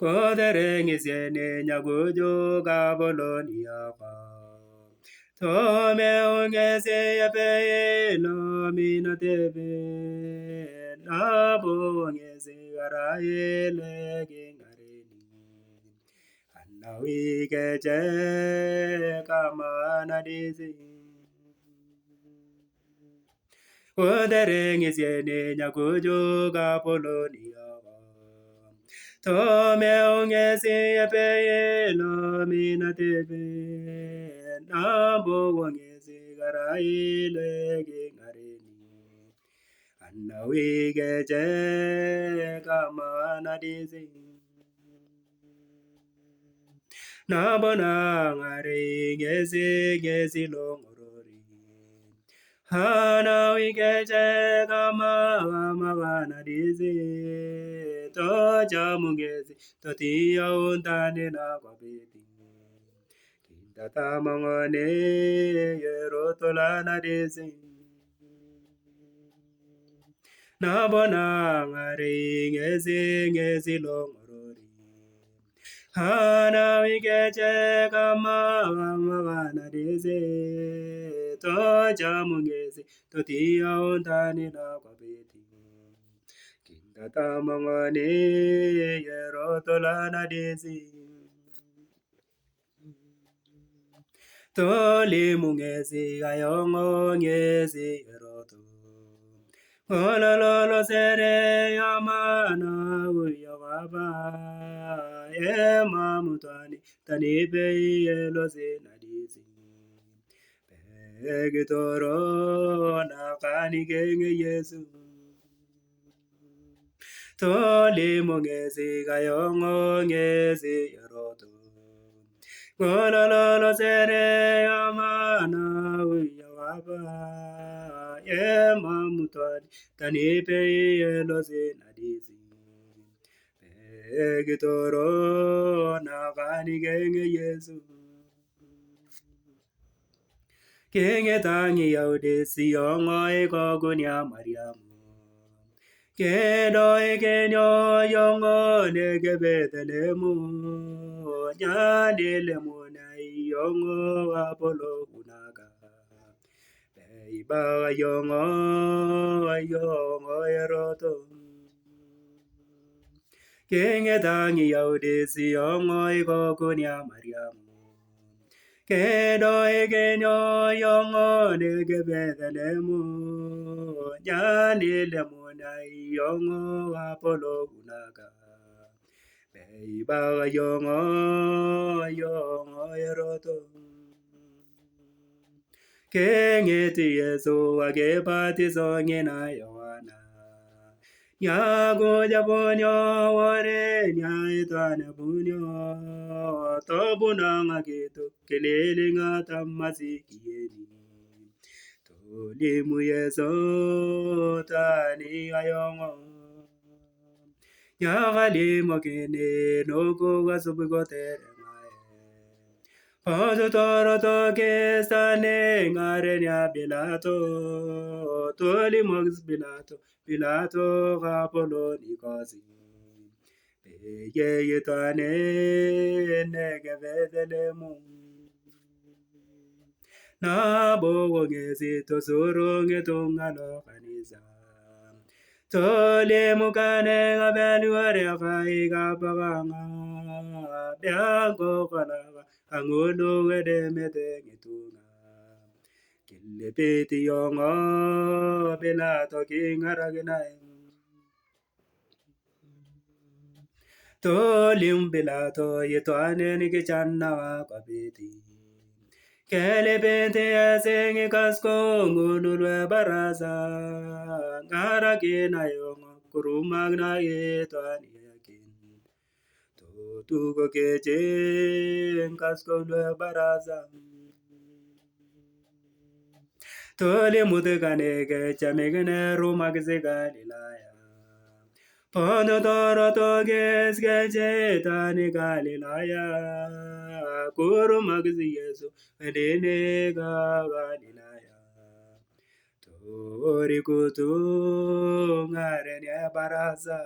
Koderengisiene nyagojo gabolonia pa. Tome ongese yape no minotebe. Nabo ongese garaele gengareni. Anawike je kamana dizi. Koderengisiene nyagojo gabolonia pa. Tome ongese yape no minotebe. Nabo ongese garaile gengareni. Anawike je kamana dizi. Nabona ngare ngezi longorori. Anawike je kamana dizi. Toja mungezi totia untane na kwabeti. Tata mangone yerotolana dizi. Nabona ngare ngezi longorori. Anawike je kamana dizi. Toja mungezi totia untane na kwabeti. Tata mangone yerotolana dizi. Toli mungezi ayongo ngezi eroto. Ololo sere yamana uyawaba. Mamutani tanipe yelo zinadizi. Pegitoro nakani genge Yesu. Toli mungezi ayongo ngezi eroto. Ololo sere yamana uyawaba. Mamutani tanipe yelo zinadizi. Pegitoro nakani genge Yesu. Kenge tangi yaudesi yongo ikogunya Mariamu. Kedo ikenyo yongo nege Bethlehemu. Nyandile muna yongo Apollo unaga. Iba yongo eroto. Kenge tangi yaudesi yongo ikogunya Mariamu. Kedo ikenyo yongo nege Bethlehemu. Nyandile muna yongo Apollo unaga. Iba yongo eroto. Kengeti Yesu agebatizo ngena Yohana. Nyago jabonyo wore nyaitwane bunyo. Tobuna ngageto kelele ngata masikieni. Tolimu Yesu tani ayongo. Nyagali mokene noko gasubigotere. Pazu toro toke stane ngare nya Pilato. Toli mogs Pilato Apollo nikosi. Peye yitane nege Bethlehemu. Nabo wongezi tosuro ngetungalo kanisa. Tole mukane ngabeluare akai kapaganga. Bianco kanava angulu wedemete ngitunga. Kilepeti yongo Pilato kingaraginae. Tolim Pilato yitwane nikichanna wakabeti. Kelepeti yasengi kasko ngululwe baraza. Ngarakina yongo kurumagna yitwane yakin. Tugo keche kasko lwe baraza. Toli mutekanege chamegene rumagze Galilaya. Pondo toro toges keche tani Galilaya. Kuru magzi Yesu edene Galilaya. Tori kutu ngare baraza.